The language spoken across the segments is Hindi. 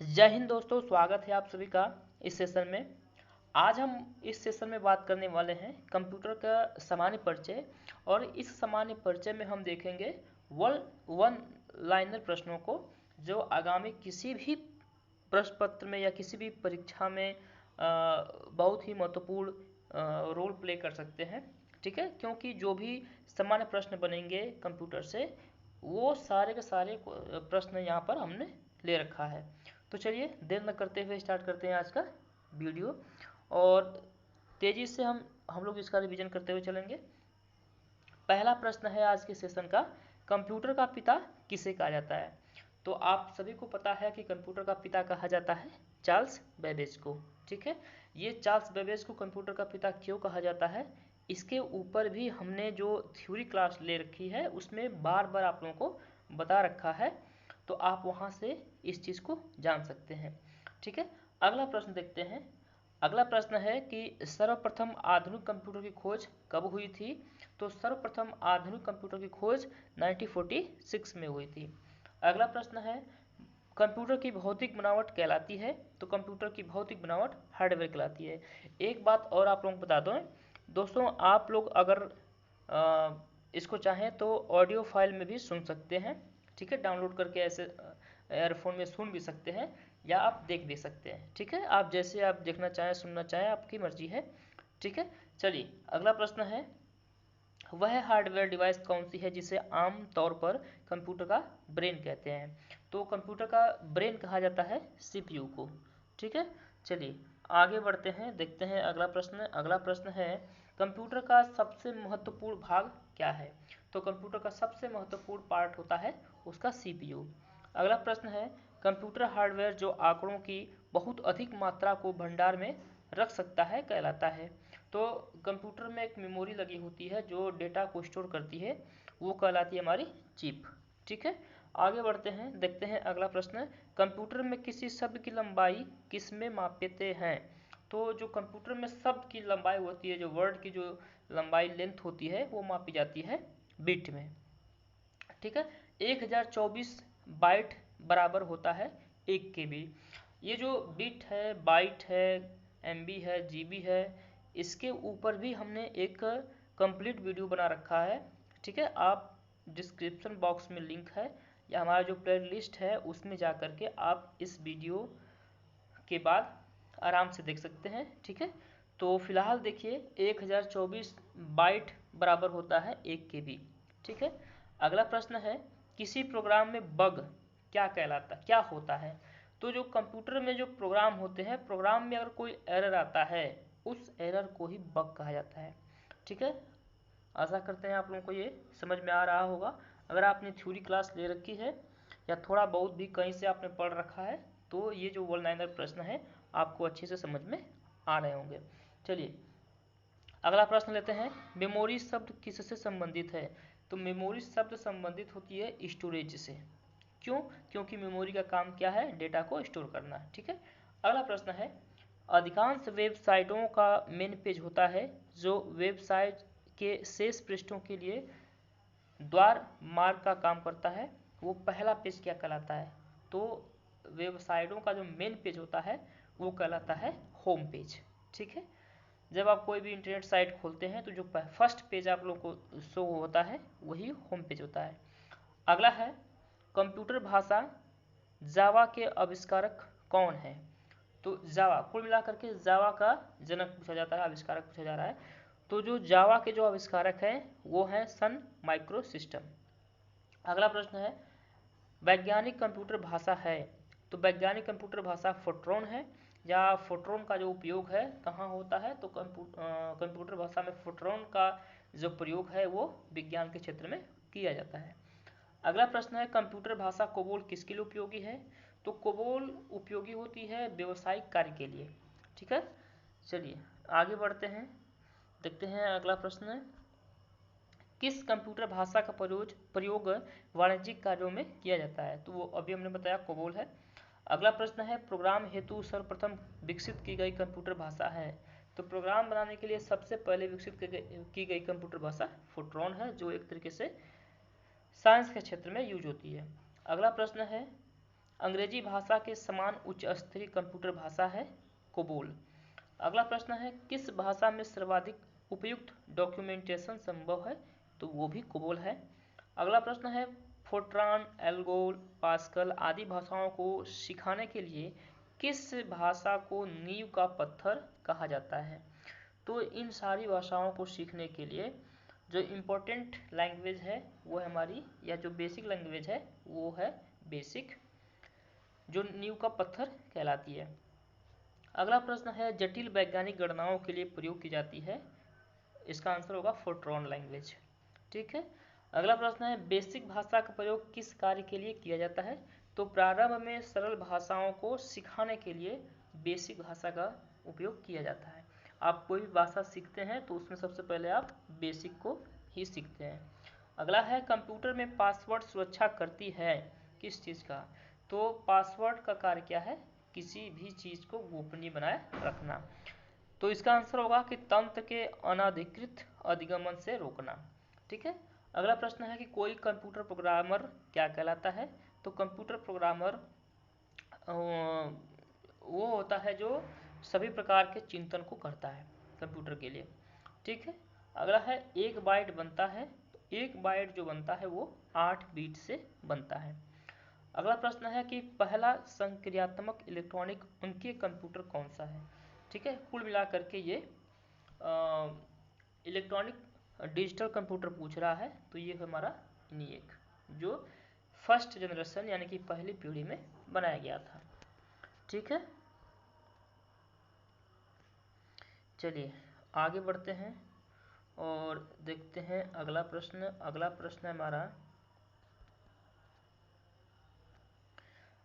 जय हिंद दोस्तों, स्वागत है आप सभी का इस सेशन में। आज हम इस सेशन में बात करने वाले हैं कंप्यूटर का सामान्य परिचय। और इस सामान्य परिचय में हम देखेंगे वन लाइनर प्रश्नों को, जो आगामी किसी भी प्रश्न पत्र में या किसी भी परीक्षा में बहुत ही महत्वपूर्ण रोल प्ले कर सकते हैं। ठीक है, क्योंकि जो भी सामान्य प्रश्न बनेंगे कंप्यूटर से, वो सारे के सारे प्रश्न यहाँ पर हमने ले रखा है। तो चलिए देर न करते हुए स्टार्ट करते हैं आज का वीडियो, और तेज़ी से हम लोग इसका रिवीजन करते हुए चलेंगे। पहला प्रश्न है आज के सेशन का, कंप्यूटर का पिता किसे कहा जाता है? तो आप सभी को पता है कि कंप्यूटर का पिता कहा जाता है चार्ल्स बेबेज को। ठीक है, ये चार्ल्स बेबेज को कंप्यूटर का पिता क्यों कहा जाता है, इसके ऊपर भी हमने जो थ्योरी क्लास ले रखी है उसमें बार बार आप लोगों को बता रखा है, तो आप वहाँ से इस चीज़ को जान सकते हैं। ठीक है, अगला प्रश्न देखते हैं। अगला प्रश्न है कि सर्वप्रथम आधुनिक कंप्यूटर की खोज कब हुई थी? तो सर्वप्रथम आधुनिक कंप्यूटर की खोज 1946 में हुई थी। अगला प्रश्न है, कंप्यूटर की भौतिक बनावट कहलाती है? तो कंप्यूटर की भौतिक बनावट हार्डवेयर कहलाती है। एक बात और आप लोगों को बता दो दोस्तों, आप लोग अगर इसको चाहें तो ऑडियो फाइल में भी सुन सकते हैं। ठीक है, डाउनलोड करके ऐसे एयरफोन में सुन भी सकते हैं या आप देख भी सकते हैं। ठीक है, आप जैसे आप देखना चाहें सुनना चाहें आपकी मर्जी है। ठीक है, चलिए अगला प्रश्न है, वह हार्डवेयर डिवाइस कौन सी है जिसे आम तौर पर कंप्यूटर का ब्रेन कहते हैं? तो कंप्यूटर का ब्रेन कहा जाता है सीपीयू को। ठीक है, चलिए आगे बढ़ते हैं, देखते हैं अगला प्रश्न। अगला प्रश्न है, कंप्यूटर का सबसे महत्वपूर्ण भाग क्या है? तो कंप्यूटर का सबसे महत्वपूर्ण पार्ट होता है उसका सीपीयू। अगला प्रश्न है, कंप्यूटर हार्डवेयर जो आंकड़ों की बहुत अधिक मात्रा को भंडार में रख सकता है कहलाता है? तो कंप्यूटर में एक मेमोरी लगी होती है जो डेटा को स्टोर करती है, वो कहलाती है हमारी चिप। ठीक है, आगे बढ़ते हैं, देखते हैं अगला प्रश्न। कंप्यूटर में किसी शब्द की लंबाई किस में मापते हैं? तो जो कंप्यूटर में शब्द की लंबाई होती है, जो वर्ड की जो लंबाई लेंथ होती है, वो मापी जाती है बिट में। ठीक है, 1024 बाइट बराबर होता है 1 KB। ये जो बिट है, बाइट है, MB है, GB है, इसके ऊपर भी हमने एक कंप्लीट वीडियो बना रखा है। ठीक है, आप डिस्क्रिप्शन बॉक्स में लिंक है या हमारा जो प्ले लिस्ट है उसमें जा कर के आप इस वीडियो के बाद आराम से देख सकते हैं। ठीक है, तो फिलहाल देखिए 1024 बाइट बराबर होता है 1 KB। ठीक है, अगला प्रश्न है, किसी प्रोग्राम में बग क्या होता है? तो जो कंप्यूटर में जो प्रोग्राम होते हैं, प्रोग्राम में अगर कोई एरर आता है, उस एरर को ही बग कहा जाता है। ठीक है, आशा करते हैं आप लोगों को ये समझ में आ रहा होगा। अगर आपने थ्योरी क्लास ले रखी है या थोड़ा बहुत भी कहीं से आपने पढ़ रखा है, तो ये जो वन लाइनर प्रश्न है आपको अच्छे से समझ में आ रहे होंगे। चलिए अगला प्रश्न लेते हैं, मेमोरी शब्द किससे संबंधित है? तो मेमोरी शब्द संबंधित होती है स्टोरेज से। क्यों? क्योंकि मेमोरी का काम क्या है? डेटा को स्टोर करना। ठीक है, अगला प्रश्न है, अधिकांश वेबसाइटों का मेन पेज होता है जो वेबसाइट के शेष पृष्ठों के लिए द्वार मार्ग का काम करता है, वो पहला पेज क्या कहलाता है? तो वेबसाइटों का जो मेन पेज होता है वो कहलाता है होम पेज। ठीक है, जब आप कोई भी इंटरनेट साइट खोलते हैं तो जो फर्स्ट पेज आप लोग को शो होता है वही होम पेज होता है। अगला है, कंप्यूटर भाषा जावा के आविष्कारक कौन है? तो जावा, कुल मिलाकर के जावा का जनक पूछा जाता है, आविष्कारक पूछा जा रहा है। तो जो जावा के जो आविष्कारक हैं वो हैं सन माइक्रो सिस्टम। अगला प्रश्न है, वैज्ञानिक कंप्यूटर भाषा है? तो वैज्ञानिक कंप्यूटर भाषा फोट्रॉन है, या फोट्रॉन का जो उपयोग है कहाँ होता है? तो कंप्यूटर भाषा में फोट्रॉन का जो प्रयोग है वो विज्ञान के क्षेत्र में किया जाता है। अगला प्रश्न है, कंप्यूटर भाषा कोबोल किसके लिए उपयोगी है? तो कोबोल उपयोगी होती है व्यवसायिक कार्य के लिए। ठीक है, चलिए आगे बढ़ते हैं, देखते हैं अगला प्रश्न है, किस कंप्यूटर भाषा का प्रयोग वाणिज्यिक कार्यों में किया जाता है? तो वो अभी हमने बताया कोबोल है। अगला प्रश्न है, प्रोग्राम हेतु सर्वप्रथम विकसित की गई कंप्यूटर भाषा है? तो प्रोग्राम बनाने के लिए सबसे पहले विकसित की गई कंप्यूटर भाषा फोट्रॉन है, जो एक तरीके से साइंस के क्षेत्र में यूज होती है। अगला प्रश्न है, अंग्रेजी भाषा के समान उच्च स्तरीय कंप्यूटर भाषा है कोबोल। अगला प्रश्न है किस भाषा में सर्वाधिक उपयुक्त डॉक्यूमेंटेशन संभव है, तो वो भी कोबोल है। अगला प्रश्न है फोर्ट्रान, एल्गोल, पास्कल आदि भाषाओं को सिखाने के लिए किस भाषा को नींव का पत्थर कहा जाता है, तो इन सारी भाषाओं को सीखने के लिए जो इम्पोर्टेंट लैंग्वेज है वो है हमारी, या जो बेसिक लैंग्वेज है वो है बेसिक, जो नींव का पत्थर कहलाती है। अगला प्रश्न है जटिल वैज्ञानिक गणनाओं के लिए प्रयोग की जाती है, इसका आंसर होगा फोर्ट्रॉन लैंग्वेज। ठीक है। अगला प्रश्न है बेसिक भाषा का प्रयोग किस कार्य के लिए किया जाता है, तो प्रारंभ में सरल भाषाओं को सिखाने के लिए बेसिक भाषा का उपयोग किया जाता है। आप कोई भी भाषा सीखते हैं तो उसमें सबसे पहले आप बेसिक को ही सीखते हैं। अगला है कंप्यूटर में पासवर्ड सुरक्षा करती है किस चीज़ का, तो पासवर्ड का कार्य क्या है, किसी भी चीज़ को गोपनीय बनाए रखना। तो इसका आंसर होगा कि तंत्र के अनधिकृत अधिगमन से रोकना। ठीक है। अगला प्रश्न है कि कोई कंप्यूटर प्रोग्रामर क्या कहलाता है, तो कंप्यूटर प्रोग्रामर वो होता है जो सभी प्रकार के चिंतन को करता है कंप्यूटर के लिए। ठीक है। अगला है एक बाइट बनता है, तो एक बाइट जो बनता है वो 8 बीट से बनता है। अगला प्रश्न है कि पहला संक्रियात्मक इलेक्ट्रॉनिक अंकीय कंप्यूटर कौन सा है। ठीक है। कुल मिलाकर के ये इलेक्ट्रॉनिक डिजिटल कंप्यूटर पूछ रहा है, तो ये हमारा ENIAC जो फर्स्ट जनरेशन यानी कि पहली पीढ़ी में बनाया गया था। ठीक है। चलिए आगे बढ़ते हैं और देखते हैं अगला प्रश्न। अगला प्रश्न है हमारा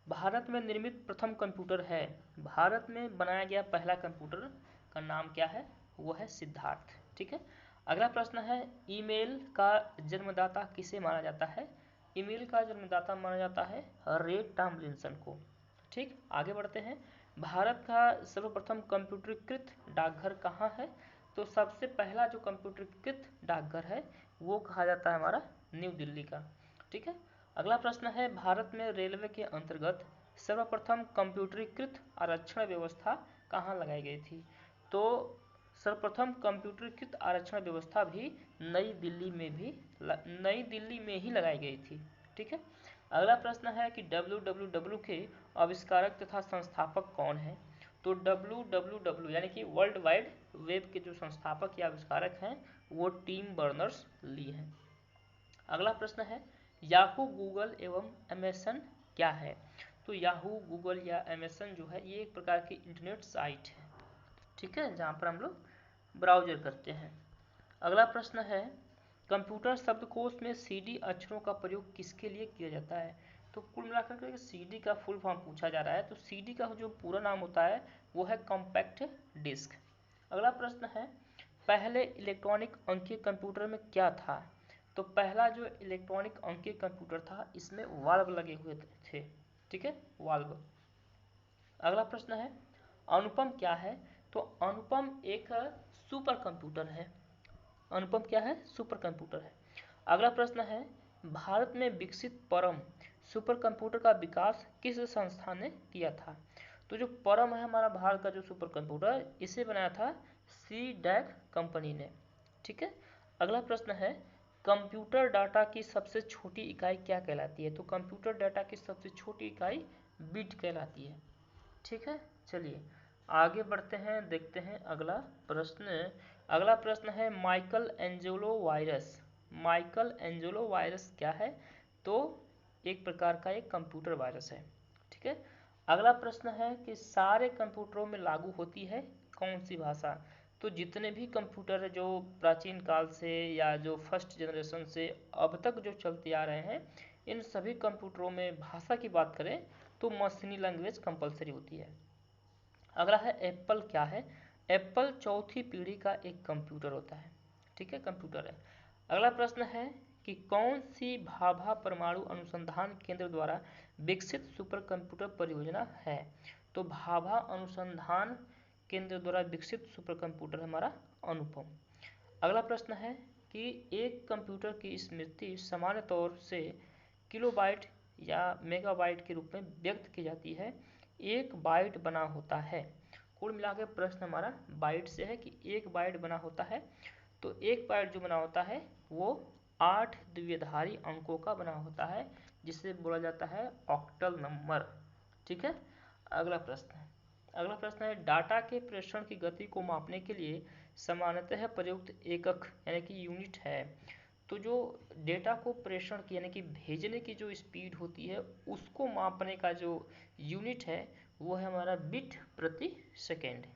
भारत में निर्मित प्रथम कंप्यूटर है, भारत में बनाया गया पहला कंप्यूटर का नाम क्या है, वो है सिद्धार्थ। ठीक है। अगला प्रश्न है ईमेल का जन्मदाता किसे माना जाता है, ईमेल का जन्मदाता माना जाता है रे टॉमलिंसन को। ठीक। आगे बढ़ते हैं भारत का सर्वप्रथम कंप्यूटरीकृत डाकघर कहाँ है, तो सबसे पहला जो कंप्यूटरीकृत डाकघर है वो कहा जाता है हमारा न्यू दिल्ली का। ठीक है। अगला प्रश्न है भारत में रेलवे के अंतर्गत सर्वप्रथम कंप्यूटरीकृत आरक्षण व्यवस्था कहाँ लगाई गई थी, तो सर्वप्रथम कंप्यूटरीकृत आरक्षण व्यवस्था भी नई दिल्ली में ही लगाई गई थी। ठीक है। अगला प्रश्न है कि www के आविष्कारक तथा संस्थापक कौन है, तो www यानी कि वर्ल्ड वाइड वेब के जो संस्थापक या आविष्कारक हैं वो टिम बर्नर्स ली हैं। अगला प्रश्न है याहू, गूगल एवं अमेज़न क्या है, तो याहू, गूगल या अमेज़न जो है ये एक प्रकार की इंटरनेट साइट है। ठीक है, जहाँ पर हम लोग ब्राउजर करते हैं। अगला प्रश्न है कंप्यूटर शब्दकोश में CD अक्षरों का प्रयोग किसके लिए किया जाता है, तो कुल मिलाकर के CD का फुल फॉर्म पूछा जा रहा है, तो CD का जो पूरा नाम होता है वो है कॉम्पैक्ट डिस्क। अगला प्रश्न है पहले इलेक्ट्रॉनिक अंकीय कंप्यूटर में क्या था, तो पहला जो इलेक्ट्रॉनिक अंकीय कंप्यूटर था इसमें वाल्व लगे हुए थे। ठीक है, वाल्व। अगला प्रश्न है अनुपम क्या है, तो अनुपम एक सुपर कंप्यूटर है। अनुपम क्या है, सुपर कंप्यूटर है। अगला प्रश्न है भारत में विकसित परम सुपर कंप्यूटर का विकास किस संस्था ने किया था, तो जो परम है हमारा भारत का जो सुपर कंप्यूटर इसे बनाया था CDAC कंपनी ने। ठीक है। अगला प्रश्न है कंप्यूटर डाटा की सबसे छोटी इकाई क्या कहलाती है, तो कंप्यूटर डाटा की सबसे छोटी इकाई बिट कहलाती है। ठीक है। चलिए आगे बढ़ते हैं, देखते हैं अगला प्रश्न। अगला प्रश्न है Michael Angelo virus. Michael Angelo virus क्या है, तो एक प्रकार का एक कंप्यूटर वायरस है। ठीक है। अगला प्रश्न है कि सारे कंप्यूटरों में लागू होती है कौन सी भाषा, तो जितने भी कंप्यूटर है जो प्राचीन काल से या जो फर्स्ट जनरेशन से अब तक जो चलते आ रहे हैं इन सभी कंप्यूटरों में भाषा की बात करें तो मशीनी लैंग्वेज कंपलसरी होती है। अगला है एप्पल क्या है, एप्पल चौथी पीढ़ी का एक कंप्यूटर होता है। ठीक है, कंप्यूटर है। अगला प्रश्न है कि कौन सी भाभा परमाणु अनुसंधान केंद्र द्वारा विकसित सुपर कंप्यूटर परियोजना है, तो भाभा अनुसंधान केंद्र द्वारा विकसित सुपर कंप्यूटर हमारा अनुपम। अगला प्रश्न है कि एक कंप्यूटर की स्मृति सामान्य तौर से किलोबाइट या मेगाबाइट के रूप में व्यक्त की जाती है, 1 बाइट बना होता है। कुल मिला के प्रश्न हमारा बाइट से है कि 1 बाइट बना होता है। तो 1 बाइट जो बना होता है वो 8 द्विआधारी अंकों का बना होता है, जिसे बोला जाता है ऑक्टल नंबर। ठीक है। अगला प्रश्न है डाटा के प्रेषण की गति को मापने के लिए सामान्यतः प्रयुक्त एकक यानी कि यूनिट है। तो जो डेटा को प्रेषण की यानी कि भेजने की जो स्पीड होती है उसको मापने का जो यूनिट है वो है हमारा बिट प्रति सेकेंड।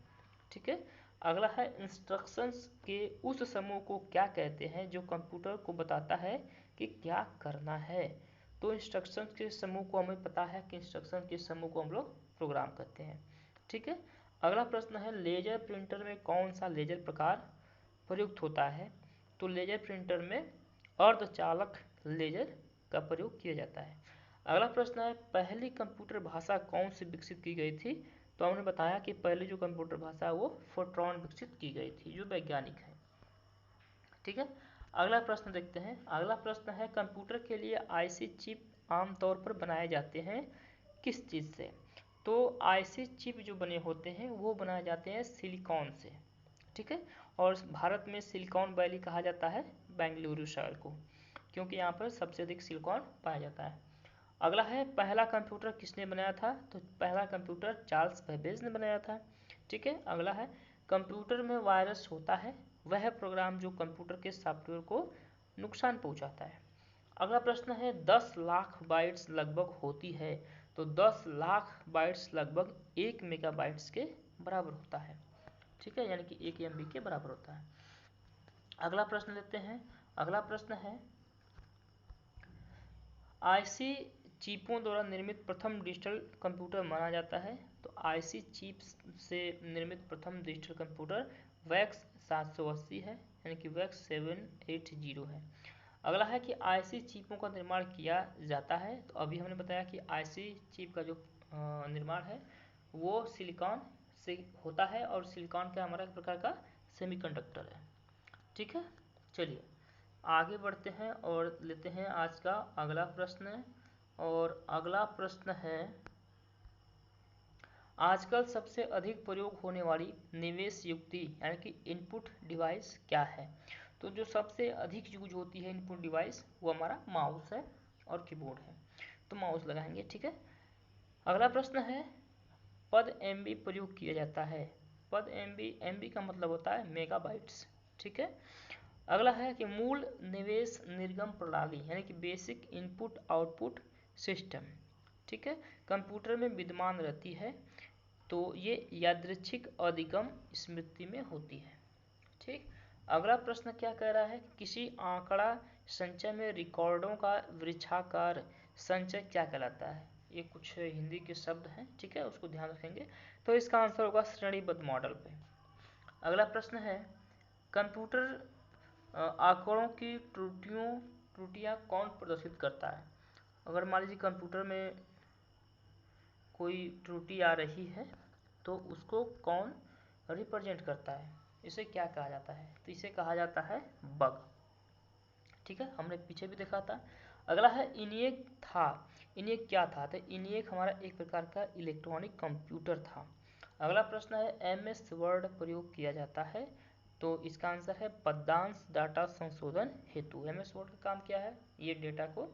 ठीक है। अगला है इंस्ट्रक्शंस के उस समूह को क्या कहते हैं जो कंप्यूटर को बताता है कि क्या करना है। तो इंस्ट्रक्शन के समूह को हमें पता है कि इंस्ट्रक्शन के समूह को हम लोग प्रोग्राम करते हैं। ठीक है। अगला प्रश्न है लेजर प्रिंटर में कौन सा लेजर प्रकार प्रयुक्त होता है। तो लेजर प्रिंटर में अर्धचालक लेजर का प्रयोग किया जाता है। अगला प्रश्न है पहली कंप्यूटर भाषा कौन सी विकसित की गई थी। तो हमने बताया कि पहली जो कंप्यूटर भाषा है वो फोर्ट्रॉन विकसित की गई थी, जो वैज्ञानिक है। ठीक है। अगला प्रश्न देखते हैं। अगला प्रश्न है कंप्यूटर के लिए आईसी चिप आमतौर पर बनाए जाते हैं किस चीज़ से। तो आईसी चिप जो बने होते हैं वो बनाए जाते हैं सिलिकॉन से। ठीक है। और भारत में सिलिकॉन वैली कहा जाता है बेंगलुरु शहर को, क्योंकि यहाँ पर सबसे अधिक सिलिकॉन पाया जाता है। अगला है पहला कंप्यूटर किसने बनाया था। तो पहला कंप्यूटर चार्ल्स बेबेज ने बनाया था। ठीक है। अगला है कंप्यूटर में वायरस होता है वह प्रोग्राम जो कंप्यूटर के सॉफ्टवेयर को नुकसान पहुंचाता है। अगला प्रश्न है 10 लाख बाइट्स लगभग होती है। तो 10 लाख बाइट्स लगभग 1 मेगाबाइट्स के बराबर होता है। ठीक है। यानी कि 1 MB के बराबर होता है। अगला प्रश्न लेते हैं। अगला प्रश्न है आईसी चिपों द्वारा निर्मित प्रथम डिजिटल कंप्यूटर माना जाता है। तो आईसी चिप्स से निर्मित प्रथम डिजिटल कंप्यूटर वैक्स 780 है, यानी कि वैक्स 780 है। अगला है कि आईसी चिपों का निर्माण किया जाता है। तो अभी हमने बताया कि आईसी चिप का जो निर्माण है वो सिलिकॉन से होता है, और सिलिकॉन का हमारा एक प्रकार का सेमीकंडक्टर है। ठीक है। चलिए आगे बढ़ते हैं और लेते हैं आज का अगला प्रश्न। और अगला प्रश्न है आजकल सबसे अधिक प्रयोग होने वाली निवेश युक्ति यानी कि इनपुट डिवाइस क्या है। तो जो सबसे अधिक यूज होती है इनपुट डिवाइस वो हमारा माउस है और कीबोर्ड है। तो माउस लगाएंगे। ठीक है। अगला प्रश्न है पद एमबी प्रयोग किया जाता है। पद एमबी का मतलब होता है मेगाबाइट्स। ठीक है। अगला है कि मूल निवेश निर्गम प्रणाली यानी कि बेसिक इनपुट आउटपुट सिस्टम। ठीक है। कंप्यूटर में विद्यमान रहती है, तो ये यादृच्छिक अधिगम स्मृति में होती है। ठीक। अगला प्रश्न क्या कह रहा है किसी आंकड़ा संचय में रिकॉर्डों का वृक्षाकार संचय क्या कहलाता है। ये कुछ हिंदी के शब्द हैं। ठीक है, उसको ध्यान रखेंगे। तो इसका आंसर होगा श्रेणीबद्ध मॉडल पे। अगला प्रश्न है कंप्यूटर आंकड़ों की त्रुटियां कौन प्रदर्शित करता है। अगर मान लीजिए कंप्यूटर में कोई त्रुटि आ रही है तो उसको कौन रिप्रेजेंट करता है, इसे क्या कहा जाता है। तो इसे कहा जाता है बग। ठीक है, हमने पीछे भी देखा था। अगला है इनिएक था। इनिएक क्या था। तो इनिएक हमारा एक प्रकार का इलेक्ट्रॉनिक कंप्यूटर था। अगला प्रश्न है एमएस वर्ड प्रयोग किया जाता है। तो इसका आंसर है पद्यांश डाटा संशोधन हेतु। एमएस वर्ड का काम क्या है, ये डेटा को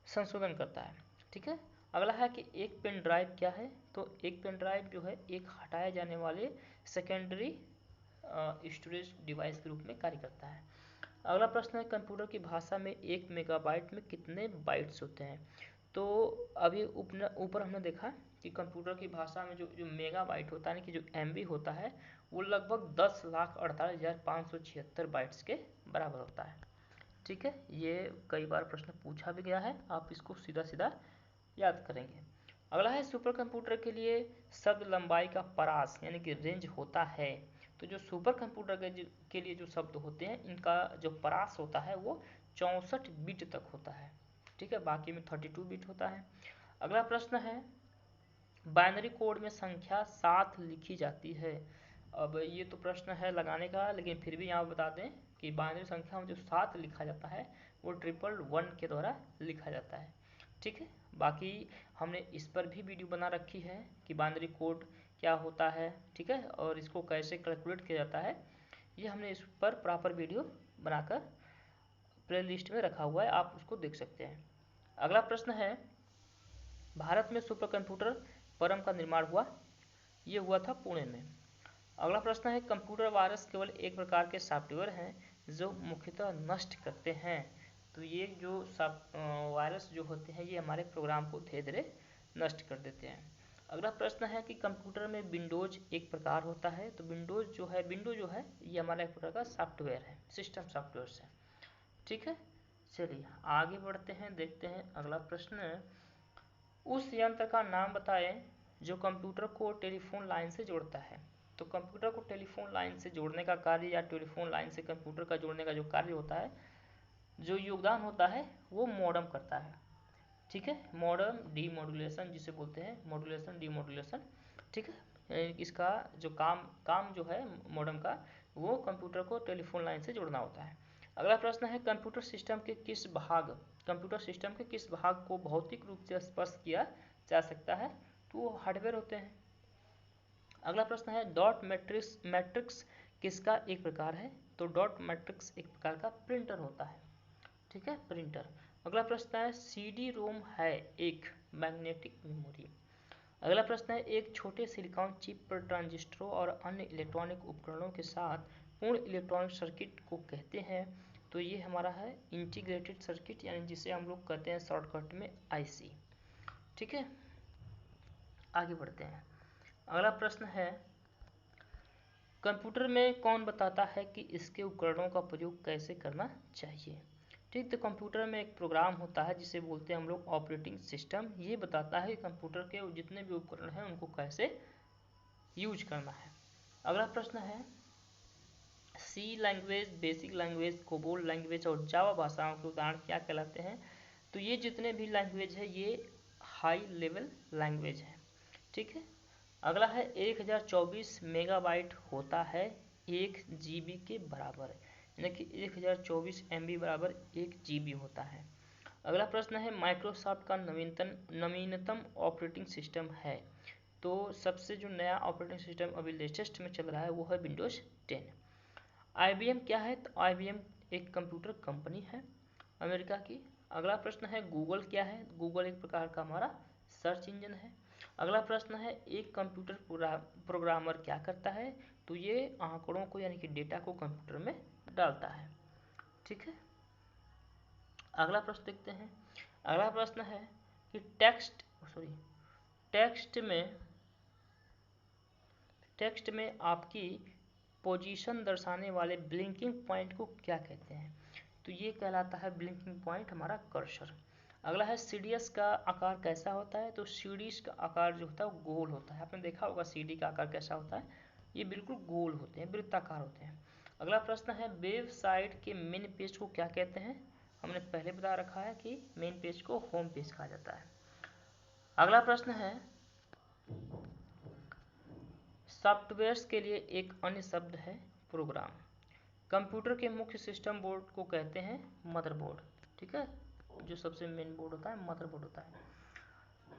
संशोधन करता है। ठीक है। अगला है कि एक पेन ड्राइव क्या है। तो एक पेन ड्राइव जो है एक हटाए जाने वाले सेकेंडरी स्टोरेज डिवाइस के रूप में कार्य करता है। अगला प्रश्न है कंप्यूटर की भाषा में 1 मेगाबाइट में कितने बाइट्स होते हैं। तो अभी ऊपर हमने देखा कि कंप्यूटर की भाषा में जो जो मेगाबाइट होता है कि जो एमबी होता है वो लगभग 10,48,576 बाइट्स के बराबर होता है। ठीक है, ये कई बार प्रश्न पूछा भी गया है, आप इसको सीधा सीधा याद करेंगे। अगला है सुपर कंप्यूटर के लिए शब्द लंबाई का परास यानी कि रेंज होता है। तो जो सुपर कंप्यूटर के लिए जो शब्द होते हैं इनका जो परास होता है वो 64 बिट तक होता है। ठीक है, बाकी में 32 बिट होता है। अगला प्रश्न है बाइनरी कोड में संख्या 7 लिखी जाती है। अब ये तो प्रश्न है लगाने का, लेकिन फिर भी यहाँ बता दें कि बाइनरी संख्या में जो 7 लिखा जाता है वो 111 के द्वारा लिखा जाता है। ठीक है, बाकी हमने इस पर भी वीडियो बना रखी है कि बाइनरी कोड क्या होता है, ठीक है, और इसको कैसे कैलकुलेट किया जाता है। ये हमने इस पर प्रॉपर वीडियो बनाकर प्ले लिस्ट में रखा हुआ है, आप उसको देख सकते हैं। अगला प्रश्न है, भारत में सुपर कंप्यूटर परम का निर्माण हुआ। ये हुआ था पुणे में। अगला प्रश्न है, कंप्यूटर वायरस केवल एक प्रकार के सॉफ्टवेयर हैं जो मुख्यतः नष्ट करते हैं। तो ये जो वायरस जो होते हैं ये हमारे प्रोग्राम को धीरे धीरे नष्ट कर देते हैं। अगला प्रश्न है कि कंप्यूटर में विंडोज एक प्रकार होता है। तो विंडो जो है ये हमारा एक प्रकार का सॉफ्टवेयर है, सिस्टम सॉफ्टवेयर है, ठीक है। चलिए आगे बढ़ते हैं, देखते हैं अगला प्रश्न। उस यंत्र का नाम बताएं जो कंप्यूटर को टेलीफोन लाइन से जोड़ता है। तो कंप्यूटर को टेलीफोन लाइन से जोड़ने का कार्य या टेलीफोन लाइन से कंप्यूटर का जोड़ने का जो कार्य होता है, जो योगदान होता है, वो मॉडेम करता है, ठीक है। मॉडेम डीमॉड्यूलेशन जिसे बोलते हैं, मॉड्यूलेशन डीमॉड्यूलेशन, ठीक है। इसका जो काम जो है मॉडेम का, वो कंप्यूटर को टेलीफोन लाइन से जोड़ना होता है। अगला प्रश्न है, कंप्यूटर सिस्टम के किस भाग को भौतिक रूप से स्पर्श किया जा सकता है। तो वो हार्डवेयर होते हैं। अगला प्रश्न है, डॉट मैट्रिक्स किसका एक प्रकार है। तो डॉट मैट्रिक्स एक प्रकार का प्रिंटर होता है, ठीक है, प्रिंटर। अगला प्रश्न है, सीडी रोम है एक मैग्नेटिक मेमोरी। अगला प्रश्न है, एक छोटे सिलिकॉन चिप पर ट्रांजिस्टरों और अन्य इलेक्ट्रॉनिक उपकरणों के साथ पूर्ण इलेक्ट्रॉनिक सर्किट को कहते हैं। तो ये हमारा है इंटीग्रेटेड सर्किट, यानी जिसे हम लोग कहते हैं शॉर्टकट में आईसी, ठीक है। आगे बढ़ते हैं। अगला प्रश्न है, कंप्यूटर में कौन बताता है कि इसके उपकरणों का प्रयोग कैसे करना चाहिए। ठीक, तो कंप्यूटर में एक प्रोग्राम होता है जिसे बोलते हैं हम लोग ऑपरेटिंग सिस्टम। ये बताता है कि कंप्यूटर के जितने भी उपकरण हैं उनको कैसे यूज करना है। अगला प्रश्न है, C language, basic language, COBOL language और जावा भाषाओं के उदाहरण क्या कहलाते हैं। तो ये जितने भी लैंग्वेज है ये हाई लेवल लैंग्वेज है, ठीक है। अगला है, 1024 मेगाबाइट होता है 1 GB के बराबर, यानी कि 1024 MB बराबर 1 GB होता है। अगला प्रश्न है, माइक्रोसॉफ्ट का नवीनतम ऑपरेटिंग सिस्टम है। तो सबसे जो नया ऑपरेटिंग सिस्टम अभी लेटेस्ट में चल रहा है वो है विंडोज 10। IBM क्या है। तो IBM एक कंप्यूटर कंपनी है अमेरिका की। अगला प्रश्न है, गूगल क्या है। गूगल एक प्रकार का हमारा सर्च इंजन है। अगला प्रश्न है, एक कंप्यूटर प्रोग्रामर क्या करता है। तो ये आंकड़ों को यानी कि डेटा को कंप्यूटर में डालता है, ठीक है। अगला प्रश्न देखते हैं। अगला प्रश्न है कि टेक्स्ट में आपकी पोजीशन दर्शाने वाले ब्लिंकिंग पॉइंट को क्या कहते हैं। तो ये कहलाता है ब्लिंकिंग पॉइंट हमारा कर्सर। अगला है, सीडीएस का आकार कैसा होता है। तो सीडीएस का आकार जो होता है वो गोल होता है। आपने देखा होगा सीडी का आकार कैसा होता है, ये बिल्कुल गोल होते हैं, वृत्ताकार होते हैं। अगला प्रश्न है, वेबसाइट के मेन पेज को क्या कहते हैं। हमने पहले बता रखा है कि मेन पेज को होम पेज कहा जाता है। अगला प्रश्न है, सॉफ्टवेयर्स के लिए एक अन्य शब्द है प्रोग्राम। कंप्यूटर के मुख्य सिस्टम बोर्ड को कहते हैं मदरबोर्ड, ठीक है। जो सबसे मेन बोर्ड होता है मदरबोर्ड होता है।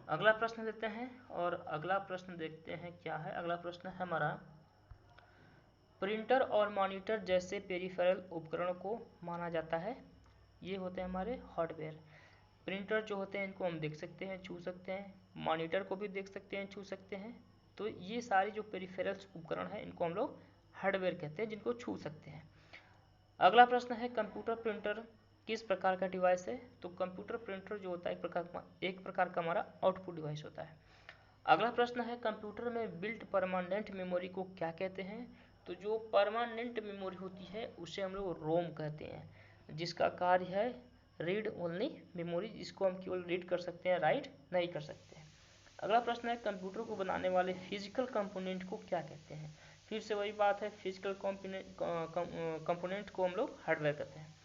अगला प्रश्न देते हैं, और अगला प्रश्न देखते हैं क्या है। अगला प्रश्न है हमारा, प्रिंटर और मॉनिटर जैसे पेरिफेरल उपकरण को माना जाता है। ये होते हैं हमारे हार्डवेयर। प्रिंटर जो होते हैं इनको हम देख सकते हैं, छू सकते हैं, मॉनिटर को भी देख सकते हैं, छू सकते हैं। तो ये सारी जो पेरिफेरल्स उपकरण हैं इनको हम लोग हार्डवेयर कहते हैं, जिनको छू सकते हैं। अगला प्रश्न है, कंप्यूटर प्रिंटर किस प्रकार का डिवाइस है। तो कंप्यूटर प्रिंटर जो होता है एक प्रकार का हमारा आउटपुट डिवाइस होता है। अगला प्रश्न है, कंप्यूटर में बिल्ट परमानेंट मेमोरी को क्या कहते हैं। तो जो परमानेंट मेमोरी होती है उसे हम लोग रोम कहते हैं, जिसका कार्य है रीड ओनली मेमोरी, जिसको हम केवल रीड कर सकते हैं, राइट नहीं कर सकते हैं। अगला प्रश्न है, कंप्यूटर को बनाने वाले फिजिकल कंपोनेंट को क्या कहते हैं। फिर से वही बात है, फिजिकल कंपोनेंट को हम लोग हार्डवेयर कहते हैं।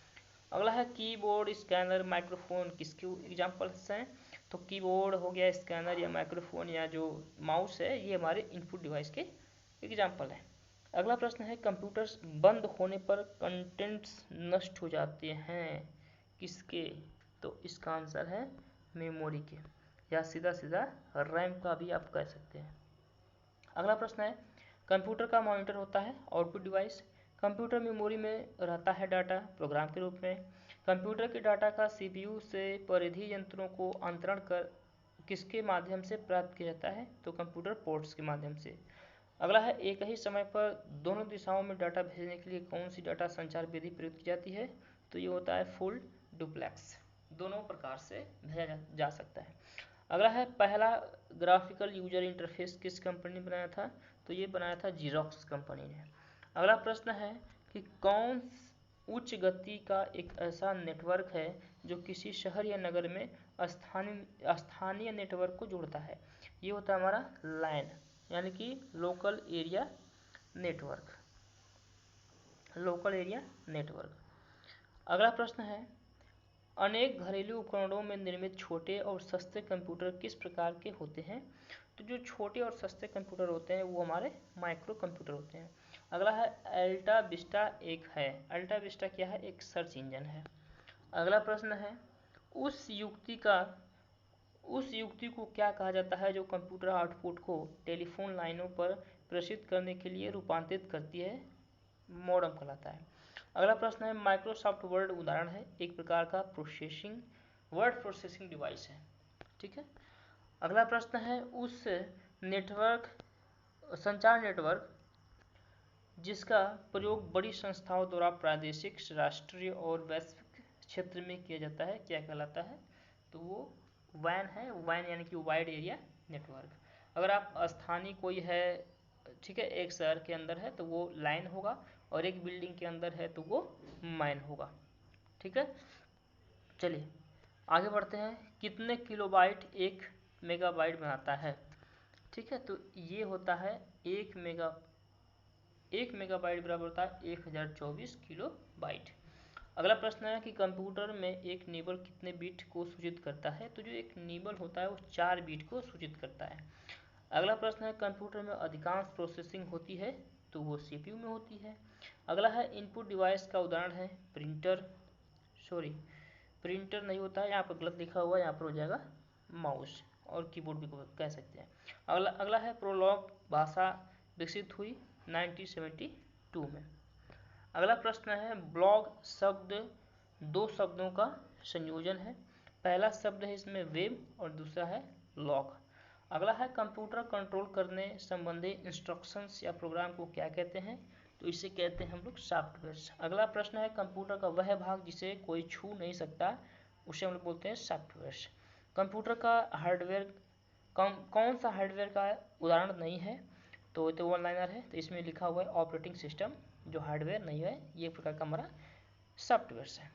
अगला है, कीबोर्ड, स्कैनर, माइक्रोफोन किसके एग्जाम्पल्स हैं। तो कीबोर्ड हो गया, स्कैनर या माइक्रोफोन या जो माउस है ये हमारे इनपुट डिवाइस के एग्जाम्पल हैं। अगला प्रश्न है, कंप्यूटर्स बंद होने पर कंटेंट्स नष्ट हो जाते हैं किसके। तो इसका आंसर है मेमोरी के। या सीधा सीधा रैम का भी आप कह सकते हैं। अगला प्रश्न है, कंप्यूटर का मॉनिटर होता है आउटपुट डिवाइस। कंप्यूटर मेमोरी में रहता है डाटा प्रोग्राम के रूप में। कंप्यूटर के डाटा का सीपीयू से परिधि यंत्रों को अंतरण कर किसके माध्यम से प्राप्त किया जाता है, तो कंप्यूटर पोर्ट्स के माध्यम से। अगला है, एक ही समय पर दोनों दिशाओं में डाटा भेजने के लिए कौन सी डाटा संचार विधि प्रयुक्त की जाती है, तो ये होता है फुल डुप्लेक्स। दोनों प्रकार से भेजा जा सकता है। अगला है, पहला ग्राफिकल यूजर इंटरफेस किस कंपनी ने बनाया था, तो ये बनाया था जीरोक्स कंपनी ने। अगला प्रश्न है कि कौन उच्च गति का एक ऐसा नेटवर्क है जो किसी शहर या नगर में स्थानीय नेटवर्क को जोड़ता है, ये होता है हमारा लैन यानी कि local area network. Local area network. अगला प्रश्न है, अनेक घरेलू उपकरणों में निर्मित छोटे और सस्ते कंप्यूटर किस प्रकार के होते हैं, तो जो छोटे और सस्ते कंप्यूटर होते हैं वो हमारे माइक्रो कंप्यूटर होते हैं। अगला है, अल्टा विस्टा एक है। अल्टा विस्टा क्या है, एक सर्च इंजन है। अगला प्रश्न है, उस युक्ति को क्या कहा जाता है जो कंप्यूटर आउटपुट को टेलीफोन लाइनों पर प्रेषित करने के लिए रूपांतरित करती है, मॉडेम कहलाता है। अगला प्रश्न है, माइक्रोसॉफ्ट वर्ड उदाहरण है, एक प्रकार का वर्ड प्रोसेसिंग डिवाइस है। ठीक है। अगला प्रश्न है, उस संचार नेटवर्क जिसका प्रयोग बड़ी संस्थाओं द्वारा प्रादेशिक, राष्ट्रीय और वैश्विक क्षेत्र में किया जाता है, क्या कहलाता है, तो वो वैन है। वैन यानी कि वाइड एरिया नेटवर्क। अगर आप स्थानीय कोई है, ठीक है, एक शहर के अंदर है तो वो लाइन होगा, और एक बिल्डिंग के अंदर है तो वो मैन होगा। ठीक है, चलिए आगे बढ़ते हैं। कितने किलोबाइट 1 मेगाबाइट बनाता है, ठीक है, तो ये होता है 1 मेगाबाइट बराबर होता है 1024 किलोबाइट। अगला प्रश्न है कि कंप्यूटर में एक निबल कितने बिट को सूचित करता है, तो जो एक निबल होता है वो 4 बिट को सूचित करता है। अगला प्रश्न है, कंप्यूटर में अधिकांश प्रोसेसिंग होती है, तो वो सीपीयू में होती है। अगला है, इनपुट डिवाइस का उदाहरण है प्रिंटर नहीं होता है, यहाँ पर गलत लिखा हुआ है, यहाँ पर हो जाएगा माउस, और कीबोर्ड भी कह सकते हैं। अगला है, प्रोलॉग भाषा विकसित हुई 1972 में। अगला प्रश्न है, ब्लॉग शब्द 2 शब्दों का संयोजन है। पहला शब्द है इसमें वेब और दूसरा है लॉग। अगला है, कंप्यूटर कंट्रोल करने संबंधी इंस्ट्रक्शंस या प्रोग्राम को क्या कहते हैं, तो इसे कहते हैं हम लोग सॉफ्टवेयर। अगला प्रश्न है, कंप्यूटर का वह भाग जिसे कोई छू नहीं सकता उसे हम लोग बोलते हैं सॉफ्टवेयर। कंप्यूटर का हार्डवेयर कौन सा हार्डवेयर का उदाहरण नहीं है, तो वन लाइनर है, तो इसमें लिखा हुआ है ऑपरेटिंग सिस्टम, जो हार्डवेयर नहीं है, ये प्रकार का हमारा सॉफ्टवेयर है।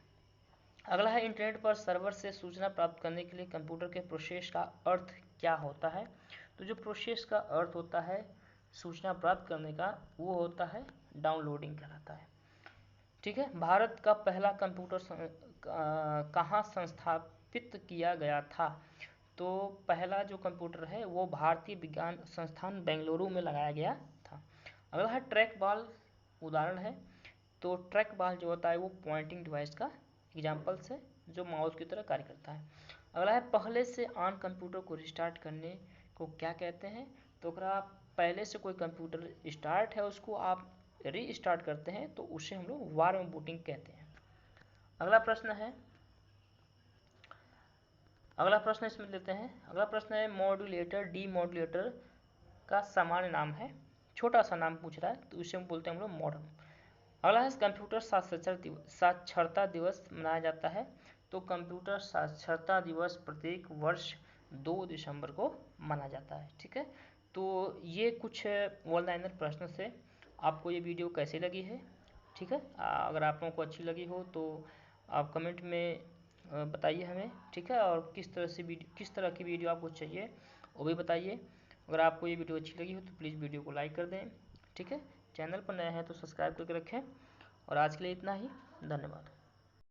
अगला है, इंटरनेट पर सर्वर से सूचना प्राप्त करने के लिए कंप्यूटर के प्रोसेस का अर्थ क्या होता है, तो जो प्रोसेस का अर्थ होता है सूचना प्राप्त करने का, वो होता है डाउनलोडिंग कहलाता है। ठीक है। भारत का पहला कंप्यूटर कहाँ संस्थापित किया गया था, तो पहला जो कंप्यूटर है वो भारतीय विज्ञान संस्थान बेंगलुरु में लगाया गया था। अगला है, ट्रैक बॉल उदाहरण है, तो ट्रैक बॉल जो होता है वो पॉइंटिंग डिवाइस का एग्जाम्पल्स है जो माउस की तरह कार्य करता है। अगला है, पहले से ऑन कंप्यूटर को रिस्टार्ट करने को क्या कहते हैं, तो अगर आप पहले से कोई कंप्यूटर स्टार्ट है उसको आप रीस्टार्ट करते हैं तो उसे हम लोग वार्म बूटिंग कहते हैं। अगला प्रश्न इसमें लेते हैं। अगला प्रश्न है, मॉड्यूलेटर डीमॉड्यूलेटर का सामान्य नाम है, छोटा सा नाम पूछ रहा है, तो इसे हम बोलते हैं हम लोग मॉडर्न। अगला है, कंप्यूटर साक्षरता दिवस मनाया जाता है, तो कंप्यूटर साक्षरता दिवस प्रत्येक वर्ष 2 दिसंबर को माना जाता है। ठीक है, तो ये कुछ वन लाइनर प्रश्न से। आपको ये वीडियो कैसी लगी है, ठीक है, अगर आप लोगों को अच्छी लगी हो तो आप कमेंट में बताइए हमें, ठीक है, और किस तरह की वीडियो आपको चाहिए वो भी बताइए। अगर आपको ये वीडियो अच्छी लगी हो तो प्लीज़ वीडियो को लाइक कर दें, ठीक है, चैनल पर नए हैं तो सब्सक्राइब करके रखें, और आज के लिए इतना ही, धन्यवाद।